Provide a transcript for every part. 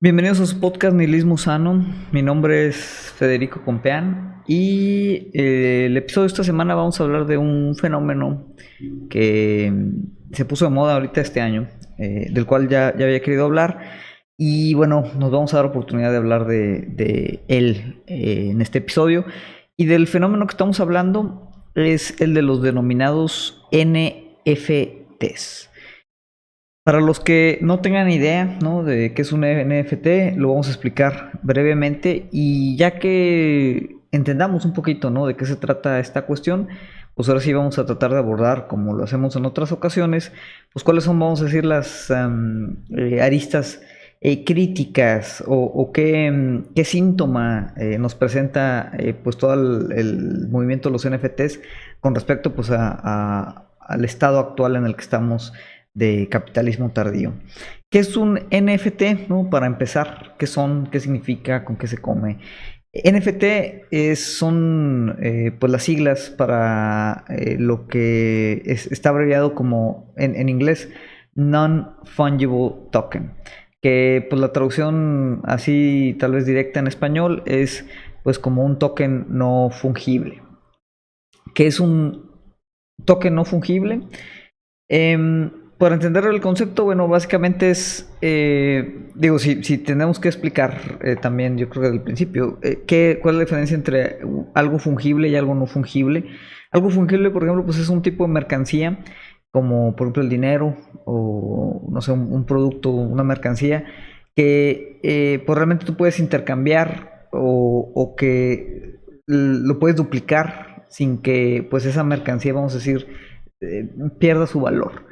Bienvenidos a su podcast Nihilismo Sano. Mi nombre es Federico Compeán y el episodio de esta semana vamos a hablar de un fenómeno que se puso de moda ahorita este año, del cual ya había querido hablar. Y bueno, nos vamos a dar oportunidad de hablar de él en este episodio. Y del fenómeno que estamos hablando es el de los denominados NFTs. Para los que no tengan idea, ¿no?, de qué es un NFT, lo vamos a explicar brevemente y ya que entendamos un poquito, ¿no?, de qué se trata esta cuestión, pues ahora sí vamos a tratar de abordar, como lo hacemos en otras ocasiones, pues cuáles son, vamos a decir, las aristas críticas o qué síntoma nos presenta pues todo el movimiento de los NFTs con respecto pues al estado actual en el que estamos de capitalismo tardío. ¿Qué es un NFT? ¿No? Para empezar, ¿qué son? ¿Qué significa? ¿Con qué se come? NFT son pues las siglas para lo que está abreviado como en inglés Non-Fungible Token, que pues la traducción así tal vez directa en español es pues como un token no fungible. ¿Qué es un token no fungible? Para entender el concepto, bueno, básicamente es, digo, si tenemos que explicar también, yo creo que desde el principio, ¿cuál es la diferencia entre algo fungible y algo no fungible? Algo fungible, por ejemplo, pues es un tipo de mercancía, como por ejemplo el dinero o, no sé, un producto, una mercancía, que pues realmente tú puedes intercambiar o que lo puedes duplicar sin que pues esa mercancía, vamos a decir, pierda su valor.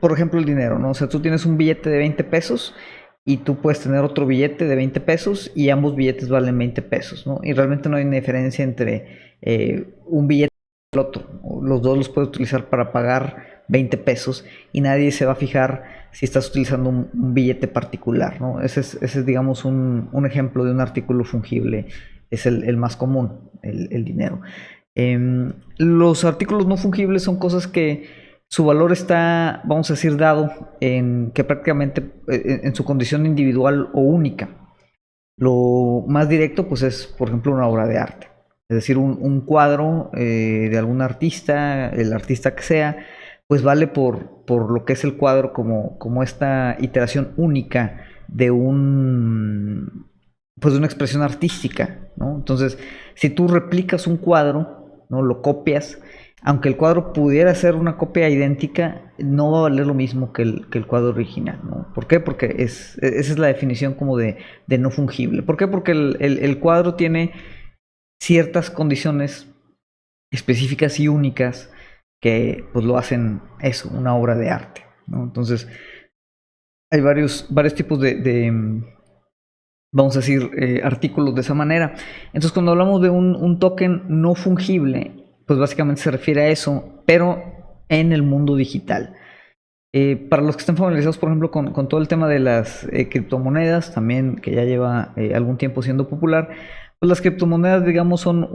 Por ejemplo, el dinero, ¿no? O sea, tú tienes un billete de 20 pesos y tú puedes tener otro billete de 20 pesos y ambos billetes valen 20 pesos, ¿no? Y realmente no hay diferencia entre un billete y el otro. Los dos los puedes utilizar para pagar 20 pesos y nadie se va a fijar si estás utilizando un billete particular, ¿no? Ese es digamos, un ejemplo de un artículo fungible. Es el más común, el dinero. Los artículos no fungibles son cosas que su valor está, vamos a decir, dado en que prácticamente en su condición individual o única. Lo más directo pues es, por ejemplo, una obra de arte. Es decir, un cuadro de algún artista, el artista que sea, pues vale por lo que es el cuadro como esta iteración única de pues de una expresión artística, ¿no? Entonces, si tú replicas un cuadro, ¿no?, lo copias, aunque el cuadro pudiera ser una copia idéntica, no va a valer lo mismo que el cuadro original, ¿no? ¿Por qué? Porque esa es la definición como de no fungible. ¿Por qué? Porque el cuadro tiene ciertas condiciones específicas y únicas que pues lo hacen eso, una obra de arte, ¿no? Entonces, hay varios tipos de vamos a decir, artículos de esa manera. Entonces, cuando hablamos de un token no fungible, pues básicamente se refiere a eso, pero en el mundo digital. Para los que estén familiarizados, por ejemplo, con todo el tema de las criptomonedas, también que ya lleva algún tiempo siendo popular, pues las criptomonedas, digamos, son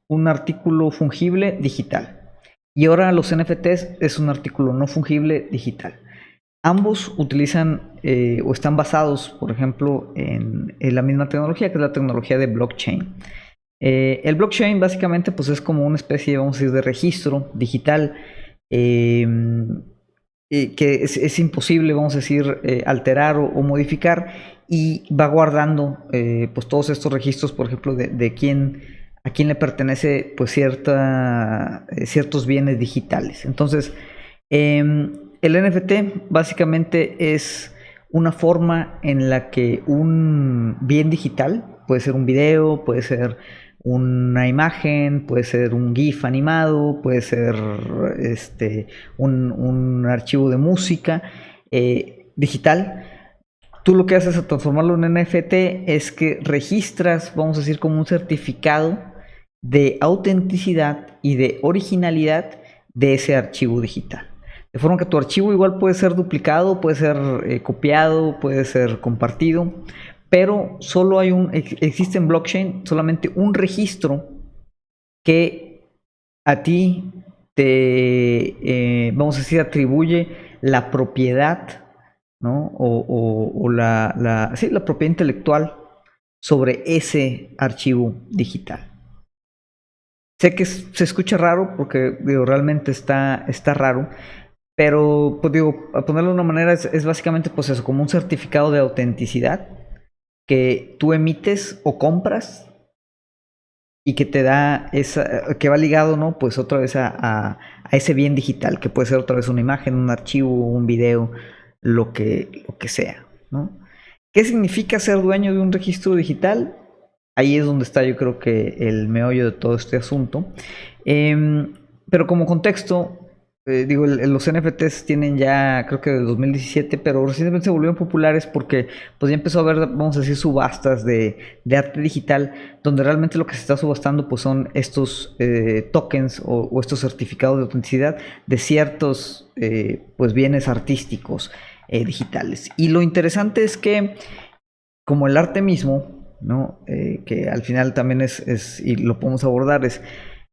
un artículo fungible digital. Y ahora los NFTs es un artículo no fungible digital. Ambos utilizan o están basados, por ejemplo, en la misma tecnología, que es la tecnología de blockchain. El blockchain básicamente pues es como una especie, vamos a decir, de registro digital que es imposible, vamos a decir, alterar o modificar, y va guardando pues todos estos registros, por ejemplo, de quién, a quién le pertenece pues ciertos bienes digitales. Entonces, el NFT básicamente es una forma en la que un bien digital, puede ser un video, puede ser una imagen, puede ser un GIF animado, puede ser un archivo de música digital. Tú lo que haces al transformarlo en NFT es que registras, vamos a decir, como un certificado de autenticidad y de originalidad de ese archivo digital. De forma que tu archivo igual puede ser duplicado, puede ser copiado, puede ser compartido, pero solo existe en blockchain solamente un registro que a ti te, vamos a decir, atribuye la propiedad ¿no? Sí, la propiedad intelectual sobre ese archivo digital. Sé que se escucha raro porque digo, realmente está raro, pero pues digo, a ponerlo de una manera es básicamente pues eso, como un certificado de autenticidad que tú emites o compras y que te da esa, que va ligado, ¿no? Pues otra vez a ese bien digital, que puede ser otra vez una imagen, un archivo, un video, lo que sea, ¿no? ¿Qué significa ser dueño de un registro digital? Ahí es donde está yo creo que el meollo de todo este asunto. Pero como contexto, digo, los NFTs tienen ya creo que de 2017, pero recientemente se volvieron populares porque pues ya empezó a haber, vamos a decir, subastas de arte digital, donde realmente lo que se está subastando pues son estos tokens o estos certificados de autenticidad de ciertos pues bienes artísticos digitales. Y lo interesante es que como el arte mismo, ¿no? Que al final también y lo podemos abordar, es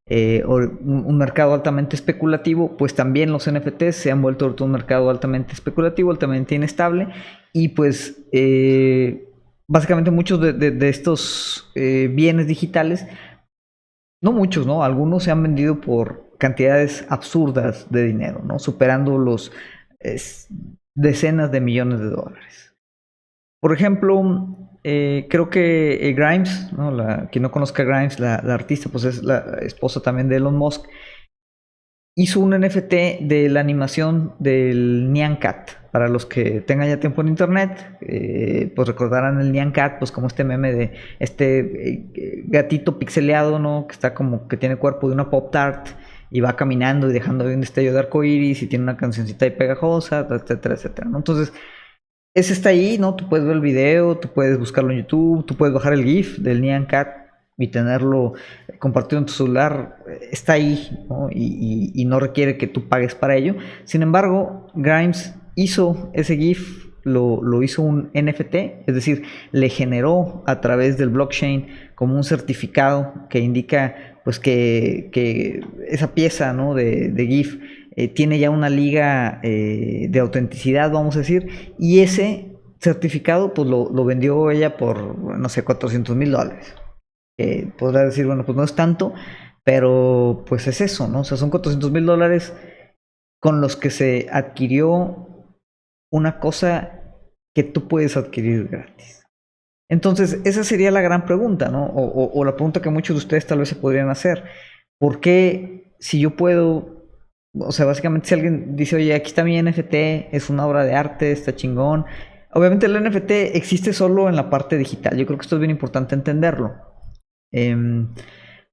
un mercado altamente especulativo, pues también los NFTs se han vuelto un mercado altamente especulativo, altamente inestable, y pues básicamente muchos de estos bienes digitales, no muchos, ¿no? Algunos se han vendido por cantidades absurdas de dinero, ¿no? Superando los decenas de millones de dólares. Por ejemplo, creo que Grimes, ¿no? Quien no conozca a Grimes, la artista, pues es la esposa también de Elon Musk, hizo un NFT de la animación del Nyan Cat. Para los que tengan ya tiempo en internet, pues recordarán el Nyan Cat, pues como este meme de este gatito pixeleado, ¿no? Que está como que tiene cuerpo de una Pop Tart y va caminando y dejando un destello de arco iris y tiene una cancioncita ahí pegajosa, etcétera, etcétera, ¿no? Entonces, ese está ahí, ¿no? Tú puedes ver el video, tú puedes buscarlo en YouTube, tú puedes bajar el GIF del Nyan Cat y tenerlo compartido en tu celular. Está ahí, ¿no? Y no requiere que tú pagues para ello. Sin embargo, Grimes hizo ese GIF, lo hizo un NFT, es decir, le generó a través del blockchain como un certificado que indica pues que esa pieza, ¿no? de GIF tiene ya una liga de autenticidad, vamos a decir, y ese certificado pues lo vendió ella por, no sé, $400,000. Podrá decir, bueno, pues no es tanto, pero pues es eso, ¿no? O sea, son $400,000 con los que se adquirió una cosa que tú puedes adquirir gratis. Entonces, esa sería la gran pregunta, ¿no? O la pregunta que muchos de ustedes tal vez se podrían hacer. ¿Por qué si yo puedo, o sea, básicamente si alguien dice, oye, aquí está mi NFT, es una obra de arte, está chingón? Obviamente el NFT existe solo en la parte digital. Yo creo que esto es bien importante entenderlo.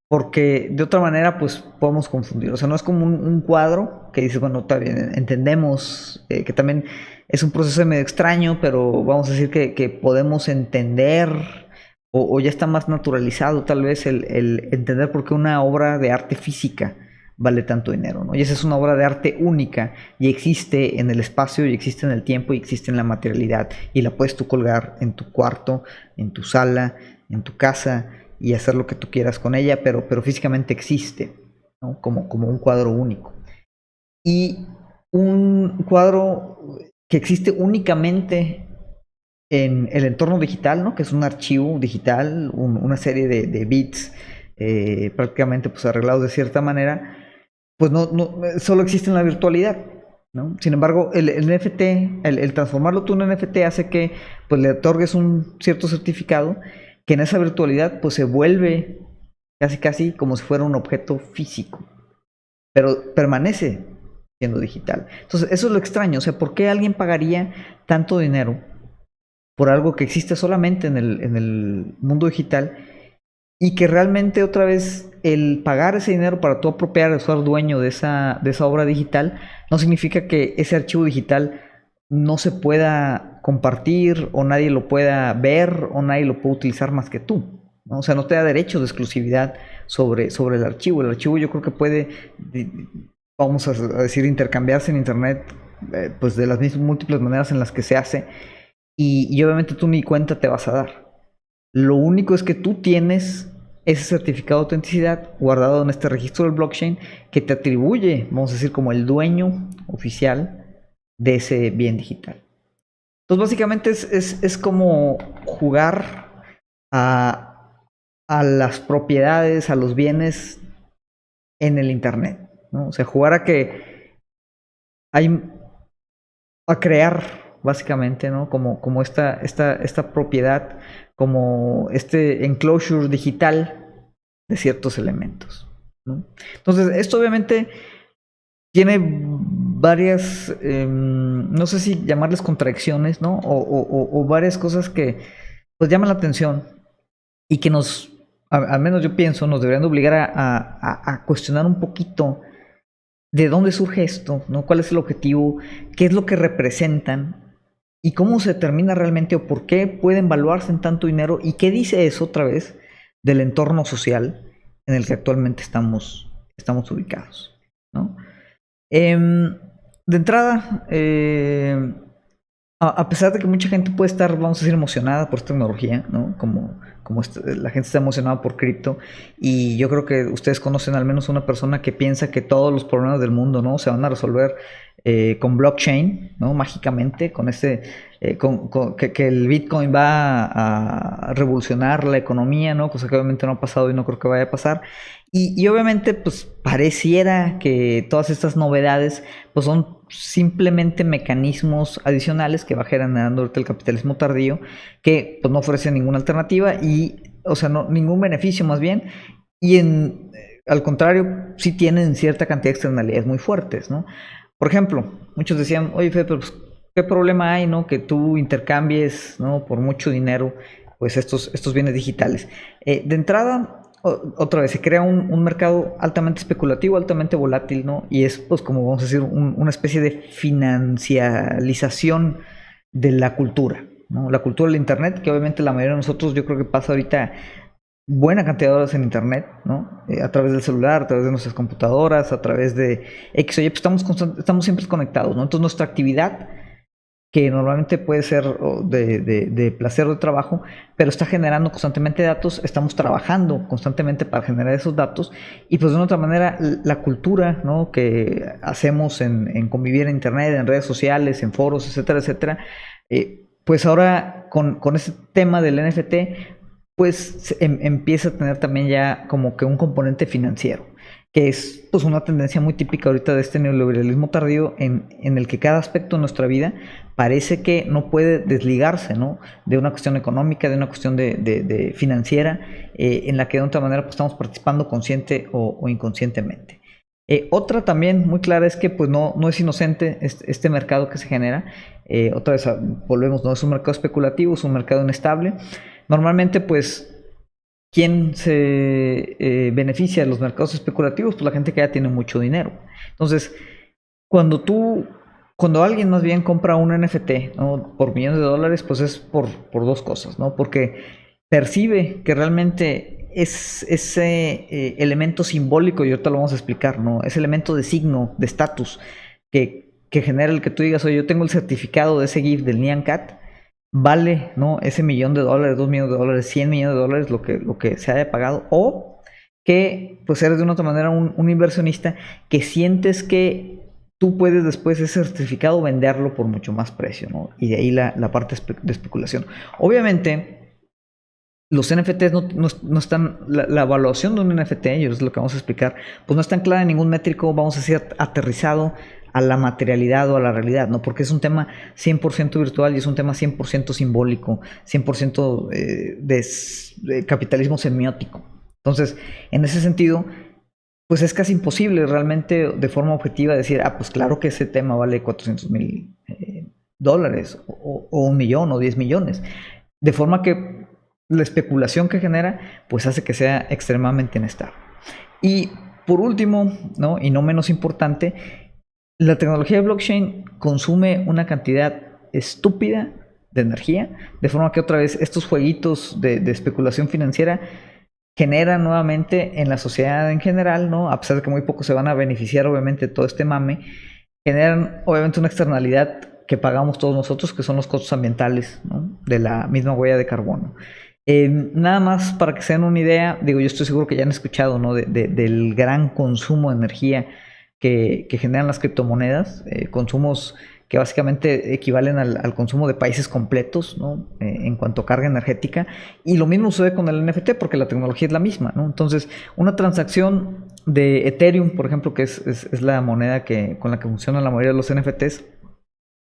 Porque de otra manera pues podemos confundir, o sea, no es como un cuadro que dice, bueno, está bien, entendemos que también es un proceso medio extraño, pero vamos a decir que podemos entender o ya está más naturalizado tal vez el entender por qué una obra de arte física vale tanto dinero, ¿no? Y esa es una obra de arte única y existe en el espacio y existe en el tiempo y existe en la materialidad y la puedes tú colgar en tu cuarto, en tu sala, en tu casa y hacer lo que tú quieras con ella, pero físicamente existe, ¿no? Como un cuadro único. Y un cuadro que existe únicamente en el entorno digital, ¿no? Que es un archivo digital, una serie de bits prácticamente pues arreglados de cierta manera, pues no solo existe en la virtualidad, ¿no? Sin embargo, el NFT, el transformarlo tú en un NFT hace que pues le otorgues un cierto certificado que en esa virtualidad pues se vuelve casi como si fuera un objeto físico, pero permanece siendo digital. Entonces, eso es lo extraño, o sea, ¿por qué alguien pagaría tanto dinero por algo que existe solamente en el mundo digital y que realmente otra vez el pagar ese dinero para tú apropiar o ser dueño de esa obra digital no significa que ese archivo digital no se pueda compartir o nadie lo pueda ver o nadie lo pueda utilizar más que tú, ¿no? O sea, no te da derecho de exclusividad sobre el archivo. El archivo yo creo que puede, vamos a decir, intercambiarse en internet pues de las mismas múltiples maneras en las que se hace y obviamente tú ni cuenta te vas a dar. Lo único es que tú tienes ese certificado de autenticidad guardado en este registro del blockchain que te atribuye, vamos a decir, como el dueño oficial de ese bien digital. Entonces, básicamente es como jugar a, a las propiedades, a los bienes en el Internet, ¿no? O sea, jugar hay, a crear, básicamente, ¿no? Como esta propiedad, como este enclosure digital de ciertos elementos, ¿no? Entonces, esto obviamente tiene varias, no sé si llamarles contradicciones, ¿no? O varias cosas que pues llaman la atención y que al menos yo pienso, nos deberían de obligar a cuestionar un poquito de dónde surge esto, ¿no? ¿Cuál es el objetivo? ¿Qué es lo que representan? ¿Y cómo se determina realmente o por qué pueden valuarse en tanto dinero? ¿Y qué dice eso otra vez del entorno social en el que actualmente estamos ubicados, ¿no? De entrada, a pesar de que mucha gente puede estar, vamos a decir, emocionada por esta tecnología, ¿no? Como la gente está emocionada por cripto, y yo creo que ustedes conocen al menos una persona que piensa que todos los problemas del mundo, ¿no? Se van a resolver con blockchain, ¿no? Mágicamente, con que el Bitcoin va a revolucionar la economía, ¿no? Cosa que obviamente no ha pasado y no creo que vaya a pasar. Y obviamente, pues pareciera que todas estas novedades, pues son simplemente mecanismos adicionales que va generando ahorita el capitalismo tardío, que pues no ofrecen ninguna alternativa o sea, no, ningún beneficio más bien, y al contrario, sí tienen cierta cantidad de externalidades muy fuertes, ¿no? Por ejemplo, muchos decían, oye, Fede, pero pues, ¿qué problema hay, no? Que tú intercambies, ¿no? Por mucho dinero, pues estos bienes digitales. De entrada, otra vez, se crea un mercado altamente especulativo, altamente volátil, ¿no? Y es, pues, como vamos a decir, una especie de financialización de la cultura, ¿no? La cultura del Internet, que obviamente la mayoría de nosotros, yo creo que pasa ahorita buena cantidad de horas en Internet, ¿no? A través del celular, a través de nuestras computadoras, a través de X o Y, pues estamos siempre conectados, ¿no? Entonces nuestra actividad, que normalmente puede ser de placer o de trabajo, pero está generando constantemente datos, estamos trabajando constantemente para generar esos datos, y pues de una otra manera la cultura, ¿no? Que hacemos en convivir en Internet, en redes sociales, en foros, etcétera, etcétera, pues ahora con este tema del NFT, pues empieza a tener también ya como que un componente financiero, que es pues una tendencia muy típica ahorita de este neoliberalismo tardío en el que cada aspecto de nuestra vida parece que no puede desligarse, ¿no? De una cuestión económica, de una cuestión de financiera, en la que de otra manera pues, estamos participando consciente o inconscientemente. Otra también muy clara es que pues no es inocente este mercado que se genera. Otra vez volvemos, no es un mercado especulativo, es un mercado inestable. Normalmente pues ¿quién se beneficia de los mercados especulativos? Pues la gente que ya tiene mucho dinero. Entonces, cuando alguien más bien compra un NFT, ¿no? Por millones de dólares, pues es por dos cosas, ¿no? Porque percibe que realmente es ese elemento simbólico, y ahorita lo vamos a explicar, ¿no? Ese elemento de signo, de estatus, que genera el que tú digas, oye, yo tengo el certificado de ese GIF del Nyan Cat, vale, ¿no? Ese $1,000,000, $2,000,000, $100,000,000, lo que se haya pagado, o que pues eres de una otra manera un inversionista que sientes que tú puedes después ese certificado venderlo por mucho más precio, ¿no? Y de ahí la parte de especulación. Obviamente, los NFTs no están, la evaluación de un NFT, y eso es lo que vamos a explicar, pues no está anclada en ningún métrico, vamos a decir, aterrizado a la materialidad o a la realidad, ¿no? Porque es un tema 100% virtual y es un tema 100% simbólico, 100% de capitalismo semiótico. Entonces, en ese sentido, pues es casi imposible realmente de forma objetiva decir, pues claro que ese tema vale $400,000 o 1,000,000 o 10 millones. De forma que la especulación que genera, pues hace que sea extremadamente inestable. Y por último, ¿no? Y no menos importante, la tecnología de blockchain consume una cantidad estúpida de energía, de forma que otra vez estos jueguitos de especulación financiera generan nuevamente en la sociedad en general, ¿no? A pesar de que muy pocos se van a beneficiar obviamente de todo este mame, generan obviamente una externalidad que pagamos todos nosotros, que son los costos ambientales, ¿no? De la misma huella de carbono. Nada más para que se den una idea, digo, yo estoy seguro que ya han escuchado, ¿no? Del gran consumo de energía que generan las criptomonedas, consumos que básicamente equivalen al consumo de países completos, ¿no? En cuanto a carga energética. Y lo mismo sucede con el NFT porque la tecnología es la misma, ¿no? Entonces, una transacción de Ethereum, por ejemplo, que es la moneda con la que funcionan la mayoría de los NFTs,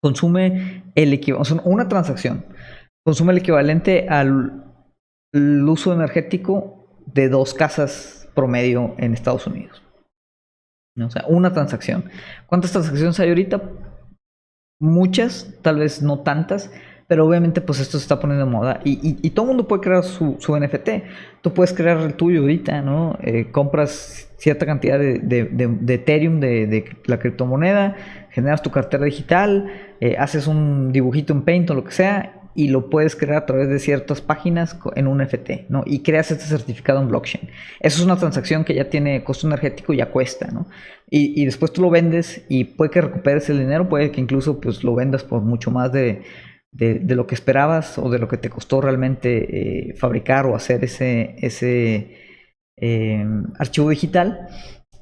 consume el equivalente, una transacción consume el equivalente al uso energético de 2 casas promedio en Estados Unidos. O sea, una transacción. ¿Cuántas transacciones hay ahorita? Muchas, tal vez no tantas, pero obviamente pues esto se está poniendo de moda y todo el mundo puede crear su NFT. Tú puedes crear el tuyo ahorita, ¿no? Compras cierta cantidad de Ethereum, de la criptomoneda, generas tu cartera digital, haces un dibujito en Paint o lo que sea y lo puedes crear a través de ciertas páginas en un NFT, ¿no? Y creas este certificado en blockchain. Eso es una transacción que ya tiene costo energético y ya cuesta, ¿no? Y después tú lo vendes y puede que recuperes el dinero, puede que incluso pues lo vendas por mucho más de lo que esperabas o de lo que te costó realmente fabricar o hacer ese archivo digital.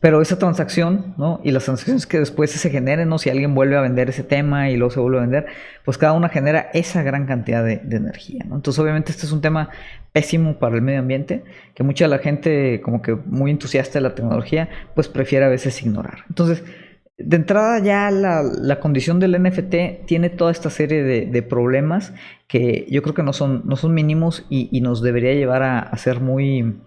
Pero esa transacción, ¿no? Y las transacciones que después se generen, ¿no? Si alguien vuelve a vender ese tema y luego se vuelve a vender, pues cada una genera esa gran cantidad de energía, ¿no? Entonces, obviamente, este es un tema pésimo para el medio ambiente, que mucha de la gente, como que muy entusiasta de la tecnología, pues prefiere a veces ignorar. Entonces, de entrada ya la condición del NFT tiene toda esta serie de problemas que yo creo que no son mínimos y nos debería llevar a ser muy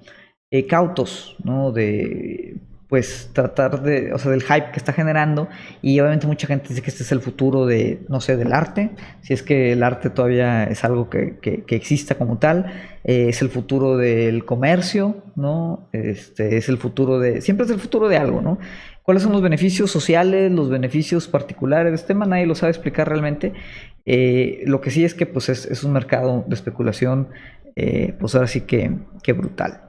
cautos, ¿no? De pues tratar de, o sea, del hype que está generando y obviamente mucha gente dice que este es el futuro de, no sé, del arte, si es que el arte todavía es algo que exista como tal, es el futuro del comercio, ¿no? Es el futuro siempre es el futuro de algo, ¿no? ¿Cuáles son los beneficios sociales, los beneficios particulares de este tema? Nadie lo sabe explicar realmente. Lo que sí es que pues es un mercado de especulación, pues ahora sí que brutal.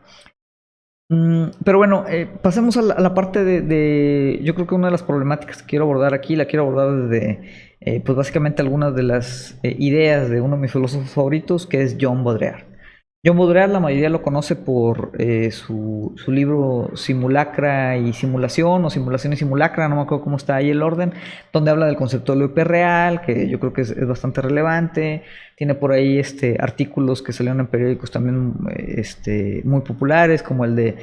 Pero bueno, pasemos a la parte yo creo que una de las problemáticas que quiero abordar aquí, la quiero abordar desde, pues básicamente algunas de las ideas de uno de mis filósofos favoritos, que es John Baudrillard. John Baudrillard la mayoría lo conoce por su libro Simulacra y Simulación, o Simulación y Simulacra, no me acuerdo cómo está ahí el orden, donde habla del concepto de lo hiperreal, que yo creo que es bastante relevante. Tiene por ahí artículos que salieron en periódicos también muy populares, como el de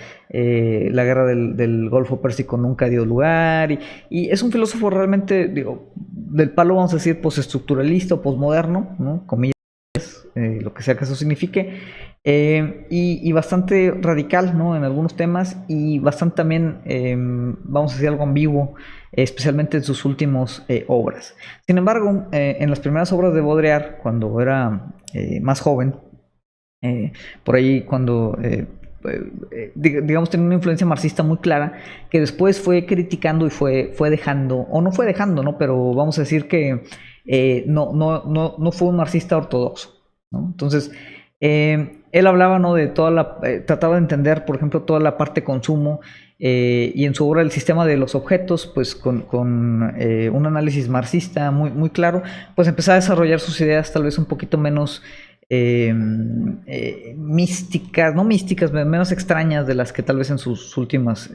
la guerra del Golfo Pérsico nunca dio lugar. Y es un filósofo realmente, digo, del palo vamos a decir postestructuralista o postmoderno, ¿no? Comillas, lo que sea que eso signifique. Y bastante radical, ¿no? En algunos temas y bastante también, vamos a decir, algo ambiguo, especialmente en sus últimas obras. Sin embargo, en las primeras obras de Baudrillard, cuando era más joven, por ahí cuando, digamos, tenía una influencia marxista muy clara, que después fue criticando y fue dejando, o no fue dejando, ¿no? Pero vamos a decir que no fue un marxista ortodoxo, ¿no? Entonces, él hablaba, ¿no? De trataba de entender, por ejemplo, toda la parte de consumo, y en su obra El sistema de los objetos, pues con un análisis marxista muy claro, pues empezó a desarrollar sus ideas tal vez un poquito menos místicas, no místicas, menos extrañas de las que tal vez en sus últimas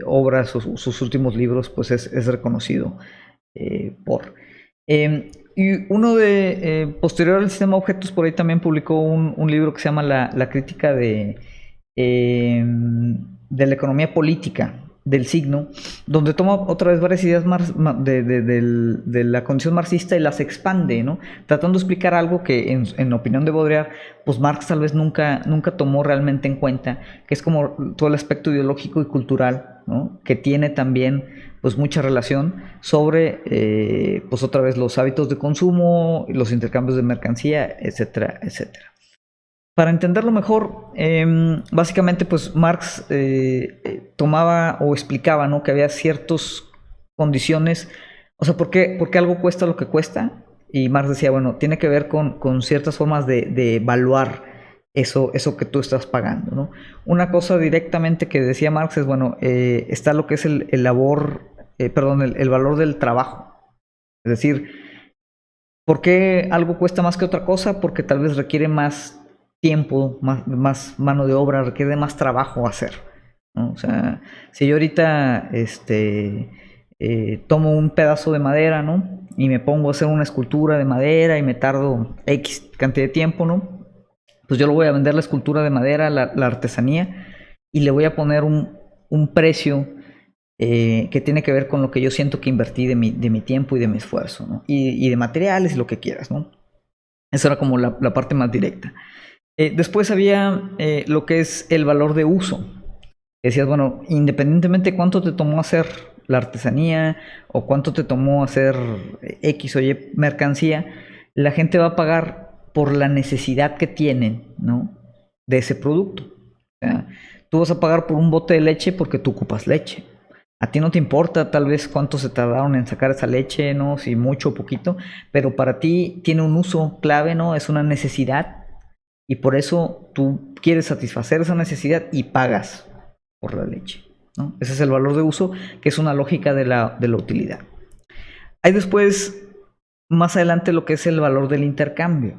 obras o sus últimos libros pues es reconocido por. Y uno posterior al sistema de objetos, por ahí también publicó un libro que se llama La crítica de la economía política del signo, donde toma otra vez varias ideas de la condición marxista y las expande, ¿no? Tratando de explicar algo que en opinión de Baudrillard, pues Marx tal vez nunca tomó realmente en cuenta, que es como todo el aspecto ideológico y cultural, ¿no? Que tiene también pues mucha relación sobre pues otra vez los hábitos de consumo, los intercambios de mercancía, etcétera, etcétera. Para entenderlo mejor, básicamente pues Marx tomaba o explicaba, ¿no? Que había ciertas condiciones, o sea, ¿por qué algo cuesta lo que cuesta? Y Marx decía, bueno, tiene que ver con ciertas formas de evaluar eso que tú estás pagando, ¿no? Una cosa directamente que decía Marx es, bueno, está lo que es el valor del trabajo. Es decir, ¿por qué algo cuesta más que otra cosa? Porque tal vez requiere más tiempo, más mano de obra, requiere más trabajo hacer, ¿no? O sea, si yo ahorita tomo un pedazo de madera, ¿no? Y me pongo a hacer una escultura de madera y me tardo X cantidad de tiempo, ¿no? Pues yo lo voy a vender la escultura de madera, la artesanía, y le voy a poner un precio que tiene que ver con lo que yo siento que invertí de mi tiempo y de mi esfuerzo, ¿no? Y de materiales y lo que quieras, ¿no? Esa era como la parte más directa. Después había lo que es el valor de uso. Decías, bueno, independientemente de cuánto te tomó hacer la artesanía o cuánto te tomó hacer X o Y mercancía, la gente va a pagar por la necesidad que tienen, ¿no? De ese producto. O sea, tú vas a pagar por un bote de leche porque tú ocupas leche. A ti no te importa tal vez cuánto se tardaron en sacar esa leche, ¿no? Si mucho o poquito, pero para ti tiene un uso clave, ¿no? Es una necesidad y por eso tú quieres satisfacer esa necesidad y pagas por la leche, ¿no? Ese es el valor de uso, que es una lógica de la utilidad. Hay después, más adelante, lo que es el valor del intercambio,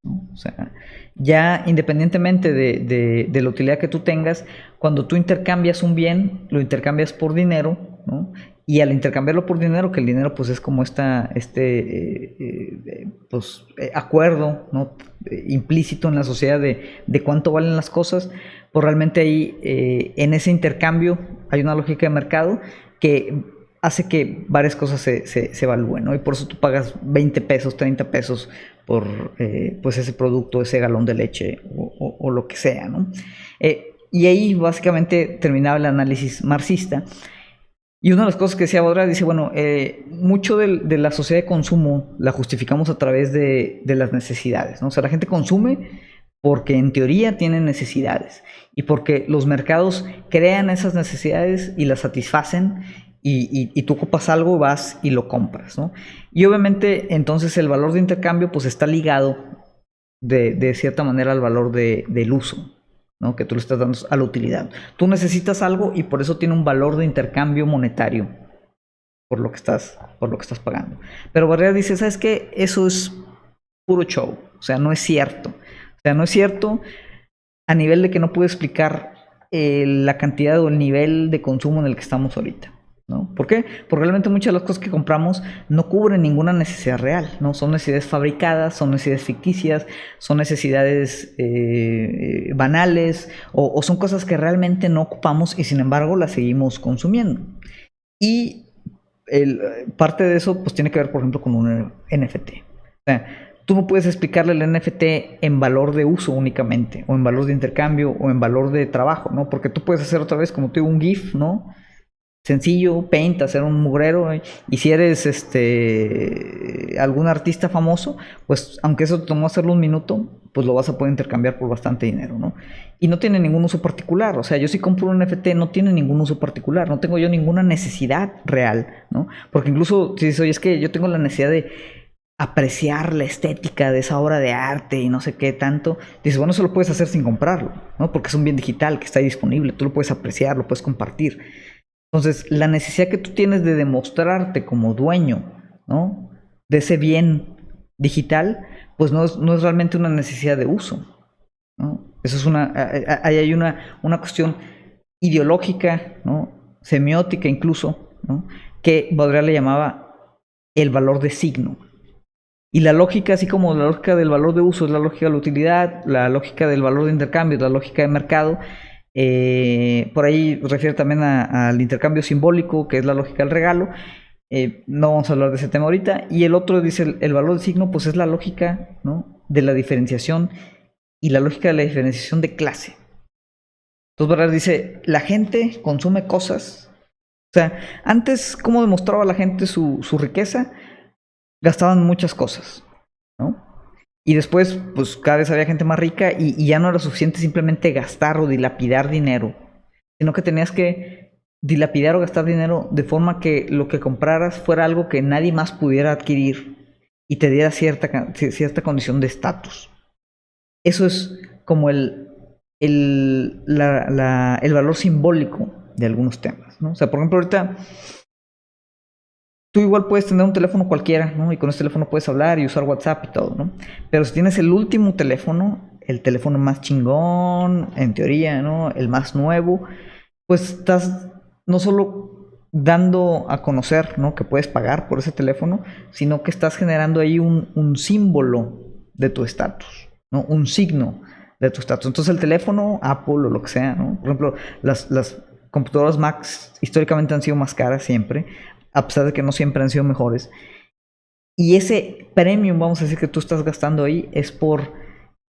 ¿no? O sea, ya independientemente de la utilidad que tú tengas, cuando tú intercambias un bien, lo intercambias por dinero, ¿no? Y al intercambiarlo por dinero, que el dinero pues es como acuerdo, ¿no? Implícito en la sociedad de cuánto valen las cosas, pues realmente ahí en ese intercambio hay una lógica de mercado que hace que varias cosas se evalúen, ¿no? Y por eso tú pagas 20 pesos, 30 pesos por pues ese producto, ese galón de leche o lo que sea, ¿no? Y ahí básicamente terminaba el análisis marxista. Y una de las cosas que decía Baudrillard dice, bueno, mucho de la sociedad de consumo la justificamos a través de las necesidades, ¿no? O sea, la gente consume porque en teoría tienen necesidades y porque los mercados crean esas necesidades y las satisfacen y tú ocupas algo, vas y lo compras, ¿no? Y obviamente entonces el valor de intercambio pues está ligado de cierta manera al valor del uso, ¿no? Que tú le estás dando a la utilidad. Tú necesitas algo y por eso tiene un valor de intercambio monetario por lo que estás pagando. Pero Barrera dice, ¿sabes qué? Eso es puro show. O sea, no es cierto. O sea, no es cierto a nivel de que no puedo explicar la cantidad o el nivel de consumo en el que estamos ahorita, ¿no? ¿Por qué? Porque realmente muchas de las cosas que compramos no cubren ninguna necesidad real, ¿no? Son necesidades fabricadas, son necesidades ficticias, son necesidades banales o son cosas que realmente no ocupamos y sin embargo las seguimos consumiendo. Y parte de eso pues tiene que ver, por ejemplo, con un NFT. O sea, tú no puedes explicarle el NFT en valor de uso únicamente, o en valor de intercambio, o en valor de trabajo, ¿no? Porque tú puedes hacer otra vez, como te digo, un GIF, ¿no? Sencillo, Paint, hacer un mugrero, y si eres algún artista famoso, pues aunque eso te tomó hacerlo un minuto, pues lo vas a poder intercambiar por bastante dinero, ¿no? Y no tiene ningún uso particular, o sea, yo si compro un NFT no tiene ningún uso particular, no tengo yo ninguna necesidad real, ¿no? Porque incluso si dices, oye, es que yo tengo la necesidad de apreciar la estética de esa obra de arte y no sé qué tanto, dices, bueno, eso lo puedes hacer sin comprarlo, ¿no? Porque es un bien digital que está ahí disponible, tú lo puedes apreciar, lo puedes compartir. Entonces, la necesidad que tú tienes de demostrarte como dueño, ¿no? De ese bien digital, pues no es realmente una necesidad de uso, ¿no? Eso es ahí hay una cuestión ideológica, ¿no? Semiótica incluso, ¿no? Que Baudrillard le llamaba el valor de signo. Y la lógica, así como la lógica del valor de uso es la lógica de la utilidad, la lógica del valor de intercambio es la lógica de mercado, por ahí refiere también al intercambio simbólico, que es la lógica del regalo. No vamos a hablar de ese tema ahorita. Y el otro dice, el valor de signo, pues es la lógica, ¿no? De la diferenciación y la lógica de la diferenciación de clase. Entonces, ¿verdad? Dice, la gente consume cosas. O sea, antes, ¿cómo demostraba la gente su riqueza? Gastaban muchas cosas, ¿no? Y después, pues cada vez había gente más rica y ya no era suficiente simplemente gastar o dilapidar dinero, sino que tenías que dilapidar o gastar dinero de forma que lo que compraras fuera algo que nadie más pudiera adquirir y te diera cierta condición de estatus. Eso es como el valor simbólico de algunos temas, ¿no? O sea, por ejemplo, ahorita tú igual puedes tener un teléfono cualquiera, ¿no? Y con ese teléfono puedes hablar y usar WhatsApp y todo, ¿no? Pero si tienes el último teléfono, el teléfono más chingón, en teoría, ¿no? El más nuevo, pues estás no solo dando a conocer, ¿no?, que puedes pagar por ese teléfono, sino que estás generando ahí un símbolo de tu estatus, ¿no? Un signo de tu estatus. Entonces el teléfono, Apple o lo que sea, ¿no? Por ejemplo, las computadoras Mac históricamente han sido más caras siempre, a pesar de que no siempre han sido mejores. Y ese premium, vamos a decir, que tú estás gastando ahí es por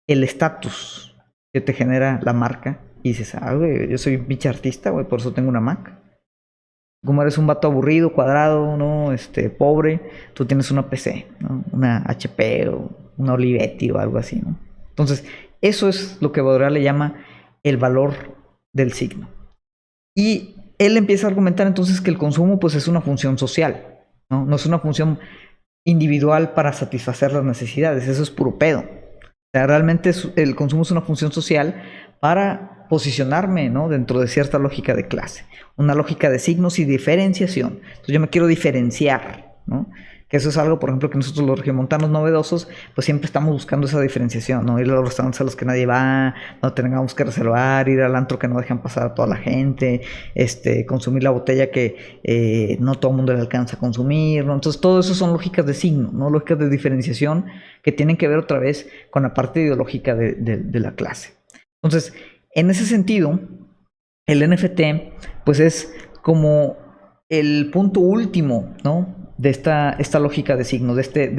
el estatus que te genera la marca. Y dices, güey, yo soy un pinche artista, güey, por eso tengo una Mac. Como eres un vato aburrido, cuadrado, ¿no? Pobre, tú tienes una PC, ¿no? Una HP o una Olivetti o algo así, ¿no? Entonces, eso es lo que Baudrillard le llama el valor del signo. Y él empieza a argumentar entonces que el consumo, pues, es una función social, ¿no? No es una función individual para satisfacer las necesidades, eso es puro pedo. O sea, realmente el consumo es una función social para posicionarme, ¿no?, dentro de cierta lógica de clase, una lógica de signos y diferenciación. Entonces yo me quiero diferenciar, ¿no? Que eso es algo, por ejemplo, que nosotros los regiomontanos novedosos, pues siempre estamos buscando esa diferenciación, ¿no? Ir a los restaurantes a los que nadie va, no tengamos que reservar, ir al antro que no dejan pasar a toda la gente, consumir la botella que no todo el mundo le alcanza a consumir, ¿no? Entonces todo eso son lógicas de signo, ¿no? Lógicas de diferenciación que tienen que ver otra vez con la parte ideológica de la clase. Entonces, en ese sentido, el NFT, pues es como el punto último, ¿no?, de esta lógica de signos, de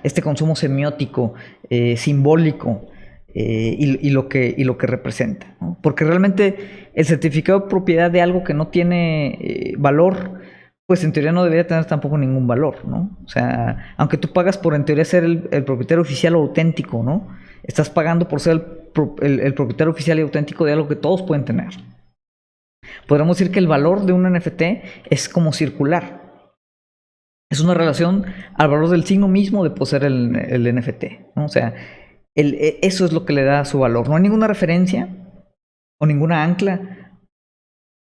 este consumo semiótico, simbólico, y lo que representa, ¿no? Porque realmente el certificado de propiedad de algo que no tiene valor, pues en teoría no debería tener tampoco ningún valor, ¿no? O sea, aunque tú pagas por en teoría ser el propietario oficial o auténtico, ¿no?, estás pagando por ser el propietario oficial y auténtico de algo que todos pueden tener. Podríamos decir que el valor de un NFT es como circular. Es una relación al valor del signo mismo de poseer el NFT, ¿no? O sea, eso es lo que le da su valor. No hay ninguna referencia o ninguna ancla,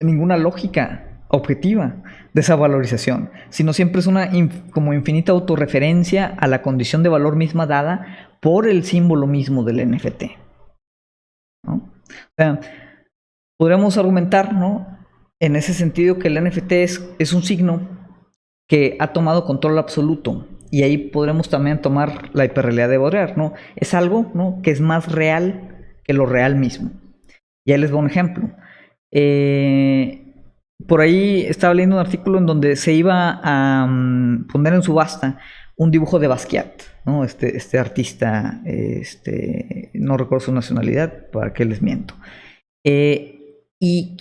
ninguna lógica objetiva de esa valorización, sino siempre es una como infinita autorreferencia a la condición de valor misma dada por el símbolo mismo del NFT, ¿no? O sea, podríamos argumentar, ¿no?, en ese sentido que el NFT es un signo que ha tomado control absoluto, y ahí podremos también tomar la hiperrealidad de Baudrillard, ¿no? Es algo, ¿no?, que es más real que lo real mismo. Y ahí les doy un ejemplo. Por ahí estaba leyendo un artículo en donde se iba a poner en subasta un dibujo de Basquiat, ¿no? Este artista, no recuerdo su nacionalidad, para qué les miento. Y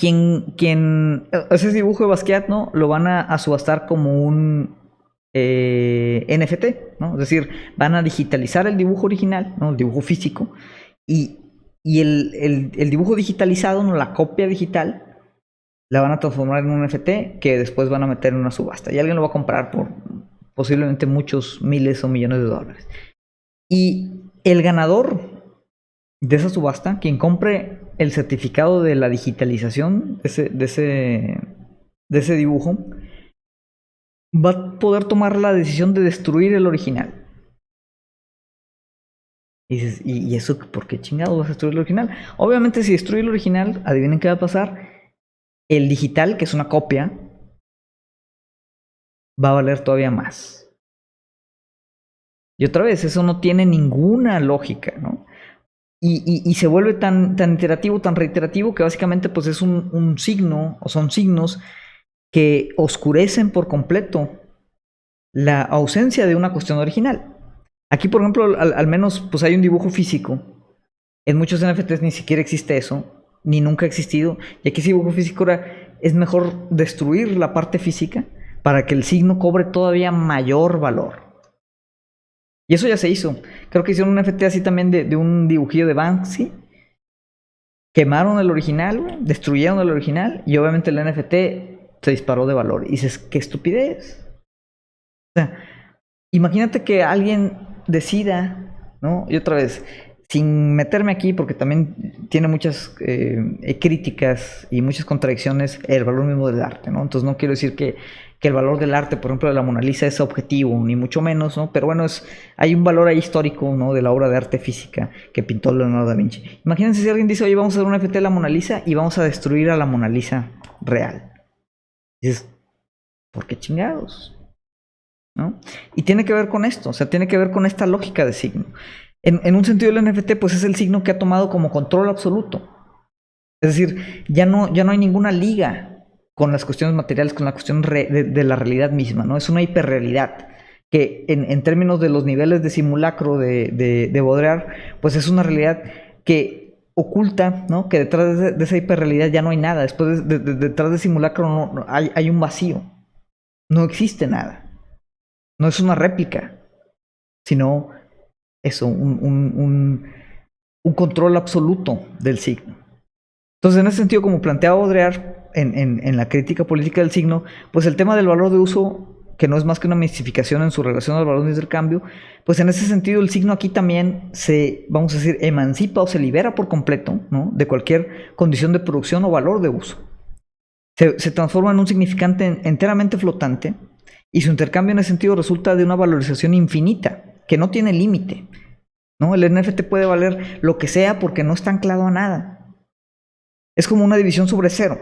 ese dibujo de Basquiat, ¿no?, lo van a subastar como un NFT, ¿no? Es decir, van a digitalizar el dibujo original, ¿no?, el dibujo físico, y el dibujo digitalizado, ¿no?, la copia digital, la van a transformar en un NFT que después van a meter en una subasta. Y alguien lo va a comprar por posiblemente muchos miles o millones de dólares. Y el ganador de esa subasta, quien compre el certificado de la digitalización de ese dibujo, va a poder tomar la decisión de destruir el original. Y dices, ¿y eso por qué chingados vas a destruir el original? Obviamente, si destruye el original, adivinen qué va a pasar. El digital, que es una copia, va a valer todavía más. Y otra vez, eso no tiene ninguna lógica, ¿no? Y se vuelve tan iterativo, tan reiterativo, que básicamente pues es un signo, o son signos que oscurecen por completo la ausencia de una cuestión original. Aquí, por ejemplo, al menos pues hay un dibujo físico. En muchos NFTs ni siquiera existe eso, ni nunca ha existido. Y aquí ese dibujo físico es mejor destruir la parte física para que el signo cobre todavía mayor valor. Y eso ya se hizo. Creo que hicieron un NFT así también de un dibujillo de Banksy. Quemaron el original, destruyeron el original, y obviamente el NFT se disparó de valor. Y dices, qué estupidez. O sea, imagínate que alguien decida, ¿no? Y otra vez, sin meterme aquí, porque también tiene muchas críticas y muchas contradicciones, el valor mismo del arte, ¿no? Entonces no quiero decir que el valor del arte, por ejemplo, de la Mona Lisa es objetivo, ni mucho menos, ¿no? Pero bueno, hay un valor ahí histórico, ¿no?, de la obra de arte física que pintó Leonardo da Vinci. Imagínense si alguien dice, oye, vamos a hacer un NFT de la Mona Lisa y vamos a destruir a la Mona Lisa real. Y dices, ¿por qué chingados? ¿No? Y tiene que ver con esto, o sea, tiene que ver con esta lógica de signo. En un sentido, el NFT pues es el signo que ha tomado como control absoluto. Es decir, ya no hay ninguna liga con las cuestiones materiales, con la cuestión de la realidad misma, ¿no? Es una hiperrealidad que en términos de los niveles de simulacro de Baudrillard, pues es una realidad que oculta, ¿no? Que detrás de esa hiperrealidad ya no hay nada. Después detrás de simulacro hay un vacío. No existe nada. No es una réplica, sino eso, un control absoluto del signo. Entonces, en ese sentido, como planteaba Baudrillard en la crítica política del signo, pues el tema del valor de uso, que no es más que una mistificación en su relación al valor de intercambio, pues en ese sentido el signo aquí también se, vamos a decir, emancipa o se libera por completo, ¿no? De cualquier condición de producción o valor de uso. Se transforma en un significante enteramente flotante y su intercambio en ese sentido resulta de una valorización infinita, que no tiene límite, ¿no? El NFT puede valer lo que sea porque no está anclado a nada. Es como una división sobre cero,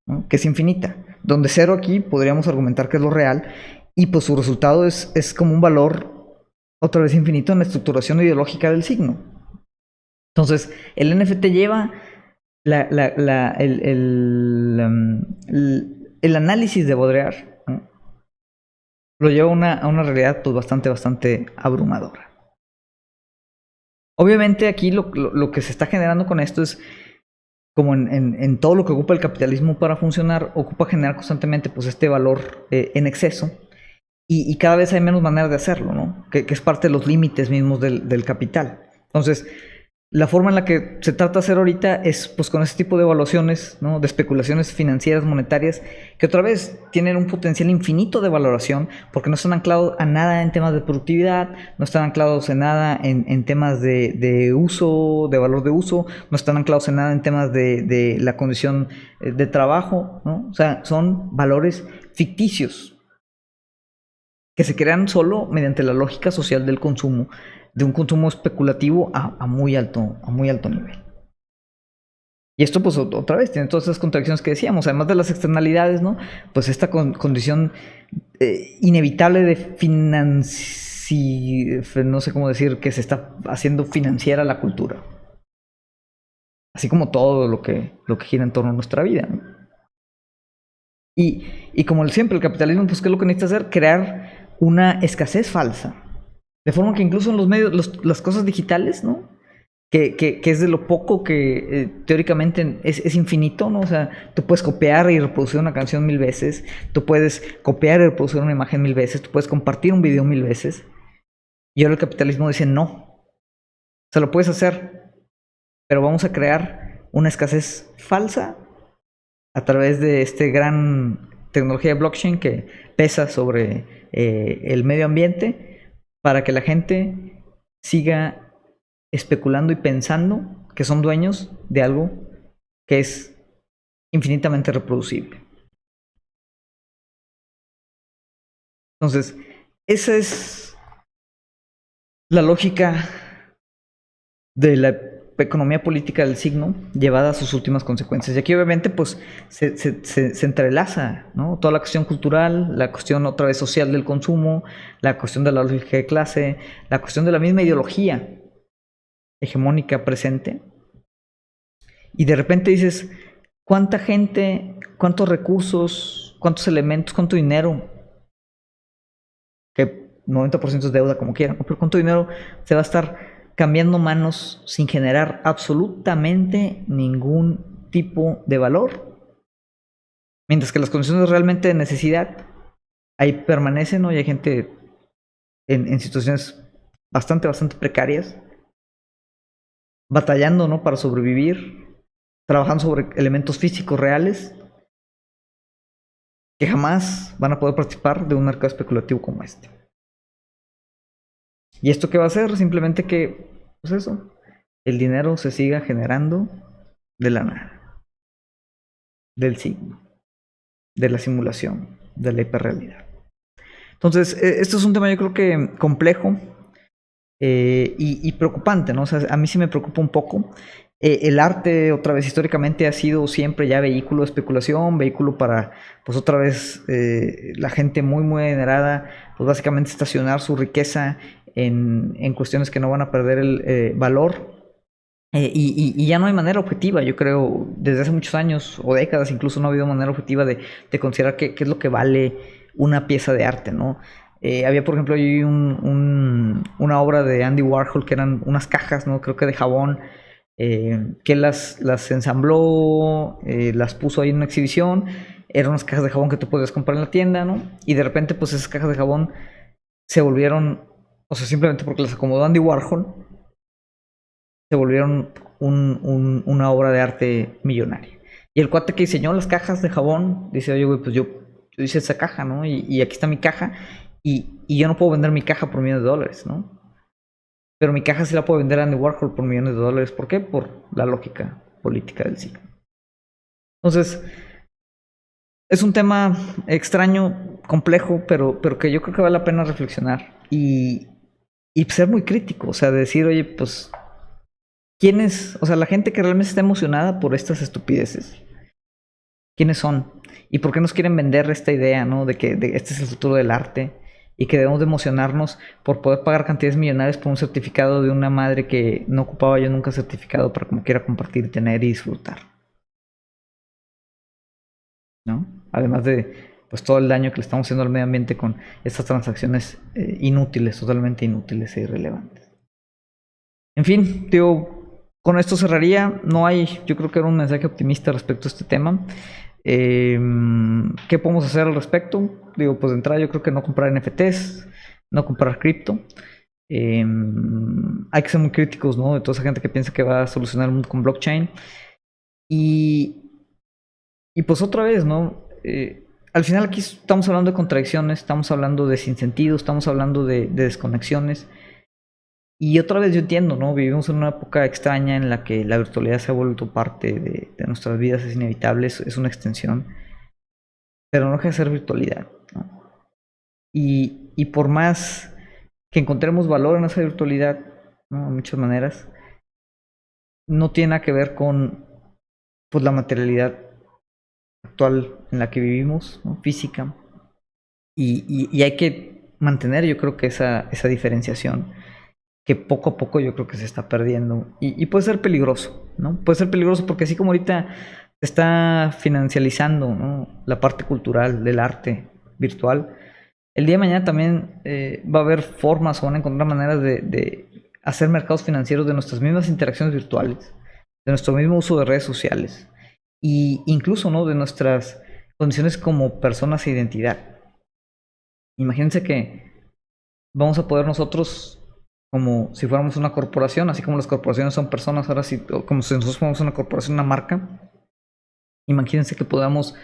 ¿no? Que es infinita, donde cero aquí podríamos argumentar que es lo real y pues su resultado es como un valor otra vez infinito en la estructuración ideológica del signo. Entonces, el NFT lleva el análisis de Baudrillard, ¿no? Lo lleva a una realidad pues bastante abrumadora. Obviamente aquí lo que se está generando con esto es, como en todo lo que ocupa el capitalismo para funcionar, ocupa generar constantemente pues este valor en exceso y cada vez hay menos maneras de hacerlo, ¿no? Que es parte de los límites mismos del capital. Entonces, la forma en la que se trata de hacer ahorita es pues con ese tipo de evaluaciones, ¿no? De especulaciones financieras, monetarias, que otra vez tienen un potencial infinito de valoración porque no están anclados a nada en temas de productividad, no están anclados en nada en temas de uso, de valor de uso, no están anclados en nada en temas de la condición de trabajo, ¿no? O sea, son valores ficticios que se crean solo mediante la lógica social del consumo, de un consumo especulativo a muy alto nivel. Y esto pues otra vez tiene todas esas contradicciones que decíamos, además de las externalidades, ¿no? Pues esta condición inevitable de no sé cómo decir, que se está haciendo financiera la cultura. Así como todo lo que gira en torno a nuestra vida, ¿no? Y como siempre, el capitalismo, pues ¿qué es lo que necesita hacer? Crear una escasez falsa. De forma que incluso en los medios, las cosas digitales, ¿no? Que es de lo poco que teóricamente es infinito, ¿no? O sea, tú puedes copiar y reproducir una canción 1000 veces, tú puedes copiar y reproducir una imagen 1000 veces, tú puedes compartir un video 1000 veces. Y ahora el capitalismo dice no. O sea, lo puedes hacer, pero vamos a crear una escasez falsa a través de esta gran tecnología de blockchain que pesa sobre el medio ambiente para que la gente siga especulando y pensando que son dueños de algo que es infinitamente reproducible. Entonces, esa es la lógica de la economía política del signo llevada a sus últimas consecuencias. Y aquí obviamente pues se entrelaza, ¿no? Toda la cuestión cultural, la cuestión otra vez social del consumo, la cuestión de la lógica de clase, la cuestión de la misma ideología hegemónica presente. Y de repente dices, ¿cuánta gente, cuántos recursos, cuántos elementos, cuánto dinero, que 90% es deuda como quieran, pero cuánto dinero se va a estar cambiando manos sin generar absolutamente ningún tipo de valor? Mientras que las condiciones realmente de necesidad ahí permanecen, ¿no? Y hay gente en situaciones bastante precarias, batallando, ¿no? Para sobrevivir, trabajando sobre elementos físicos reales que jamás van a poder participar de un mercado especulativo como este. ¿Y esto qué va a hacer? Simplemente que, pues eso, el dinero se siga generando de la nada, del signo, de la simulación, de la hiperrealidad. Entonces, esto es un tema yo creo que complejo y preocupante, ¿no? O sea, a mí sí me preocupa un poco. El arte, otra vez, históricamente ha sido siempre ya vehículo de especulación, vehículo para, pues otra vez, la gente muy, muy adinerada, pues básicamente estacionar su riqueza en cuestiones que no van a perder el valor. Y ya no hay manera objetiva, yo creo, desde hace muchos años o décadas incluso no ha habido manera objetiva de considerar qué es lo que vale una pieza de arte, ¿no? Había, por ejemplo, ahí una obra de Andy Warhol que eran unas cajas, ¿no? Creo que de jabón, que las ensambló, las puso ahí en una exhibición. Eran unas cajas de jabón que tú podías comprar en la tienda, ¿no? Y de repente, pues esas cajas de jabón se volvieron, o sea, simplemente porque las acomodó Andy Warhol, se volvieron una obra de arte millonaria. Y el cuate que diseñó las cajas de jabón dice, oye, güey, pues yo hice esa caja, ¿no? Y aquí está mi caja. Y yo no puedo vender mi caja por millones de dólares, ¿no? Pero mi caja sí la puedo vender a Andy Warhol por millones de dólares. ¿Por qué? Por la lógica política del siglo. Entonces, es un tema extraño, complejo, pero que yo creo que vale la pena reflexionar. Y ser muy crítico, o sea, decir, oye, pues ¿quiénes, o sea, la gente que realmente está emocionada por estas estupideces? ¿Quiénes son? ¿Y por qué nos quieren vender esta idea, ¿no? De que este es el futuro del arte y que debemos de emocionarnos por poder pagar cantidades millonarias por un certificado de una madre que no ocupaba yo nunca certificado para como quiera compartir, tener y disfrutar, ¿no? Además de pues todo el daño que le estamos haciendo al medio ambiente con estas transacciones inútiles, totalmente inútiles e irrelevantes. En fin, digo, con esto cerraría. No hay, yo creo que era un mensaje optimista respecto a este tema. ¿Qué podemos hacer al respecto? Digo, pues de entrada yo creo que no comprar NFTs, no comprar cripto. Hay que ser muy críticos, ¿no? De toda esa gente que piensa que va a solucionar el mundo con blockchain. Y, y pues otra vez, ¿no? Al final aquí estamos hablando de contradicciones, estamos hablando de sinsentidos, estamos hablando de desconexiones. Y otra vez yo entiendo, ¿no? Vivimos en una época extraña en la que la virtualidad se ha vuelto parte de nuestras vidas, es inevitable, es una extensión, pero no deja de ser virtualidad, ¿no? Y por más que encontremos valor en esa virtualidad, ¿no? De muchas maneras, no tiene nada que ver con pues, la materialidad actual en la que vivimos, ¿no? Física. Y hay que mantener, yo creo que esa diferenciación que poco a poco yo creo que se está perdiendo y puede ser peligroso, ¿no? Puede ser peligroso porque así como ahorita se está financializando, ¿no? La parte cultural del arte virtual, el día de mañana también va a haber formas o van a encontrar maneras de hacer mercados financieros de nuestras mismas interacciones virtuales, de nuestro mismo uso de redes sociales e incluso, ¿no? De nuestras condiciones como personas e identidad. Imagínense que vamos a poder nosotros como si fuéramos una corporación, así como las corporaciones son personas, ahora sí, como si nosotros fuéramos una corporación, una marca. Imagínense que podamos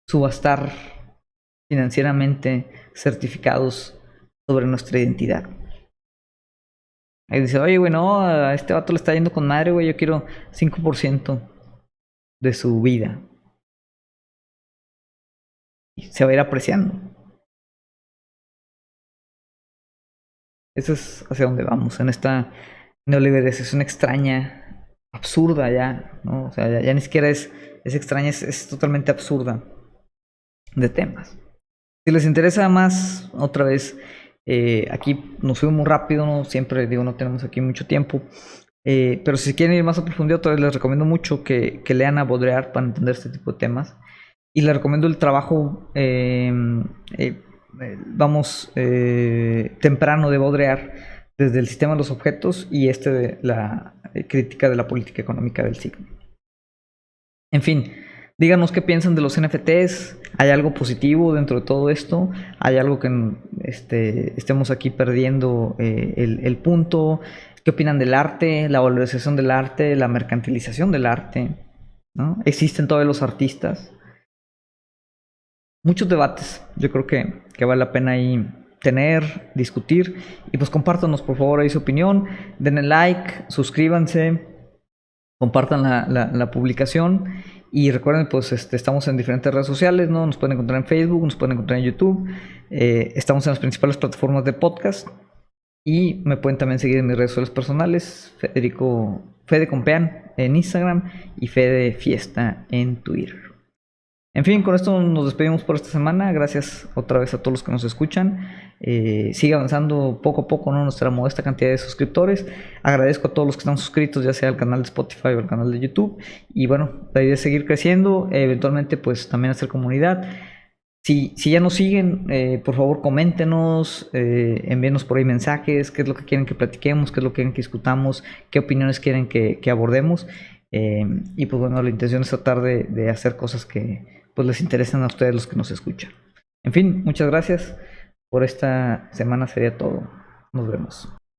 subastar financieramente certificados sobre nuestra identidad. Ahí dice, oye, güey, no, a este vato le está yendo con madre, güey, yo quiero 5% de su vida. Y se va a ir apreciando. Eso es hacia donde vamos, en esta neoliberalización extraña, absurda ya, ¿no? O sea, ya ni siquiera es extraña, es totalmente absurda de temas. Si les interesa más, otra vez, aquí nos fuimos muy rápido, ¿no? Siempre digo, no tenemos aquí mucho tiempo. Pero si quieren ir más a profundidad, otra vez les recomiendo mucho que lean a Baudrillard para entender este tipo de temas. Y les recomiendo el trabajo, temprano de Baudrillard, desde el sistema de los objetos y de la crítica de la política económica del siglo. En fin, díganos qué piensan de los NFTs. ¿Hay algo positivo dentro de todo esto? ¿Hay algo que estemos aquí perdiendo el punto? ¿Qué opinan del arte, la valorización del arte, la mercantilización del arte, ¿no? ¿Existen todavía los artistas? Muchos debates, yo creo que vale la pena ahí tener, discutir. Y pues compártanos por favor ahí su opinión. Denle like, suscríbanse, compartan la publicación. Y recuerden, pues estamos en diferentes redes sociales, ¿no? Nos pueden encontrar en Facebook, nos pueden encontrar en YouTube. Estamos en las principales plataformas de podcast. Y me pueden también seguir en mis redes sociales personales, Fede Compean en Instagram y Fede Fiesta en Twitter. En fin, con esto nos despedimos por esta semana. Gracias otra vez a todos los que nos escuchan. Sigue avanzando poco a poco, ¿no?, nuestra modesta cantidad de suscriptores. Agradezco a todos los que están suscritos, ya sea al canal de Spotify o al canal de YouTube. Y bueno, la idea es seguir creciendo, eventualmente pues también hacer comunidad. Si ya nos siguen, por favor coméntenos, envíenos por ahí mensajes, qué es lo que quieren que platiquemos, qué es lo que quieren que discutamos, qué opiniones quieren que abordemos. Y pues bueno, la intención es tratar de hacer cosas que pues les interesen a ustedes los que nos escuchan. En fin, muchas gracias por esta semana, sería todo. Nos vemos.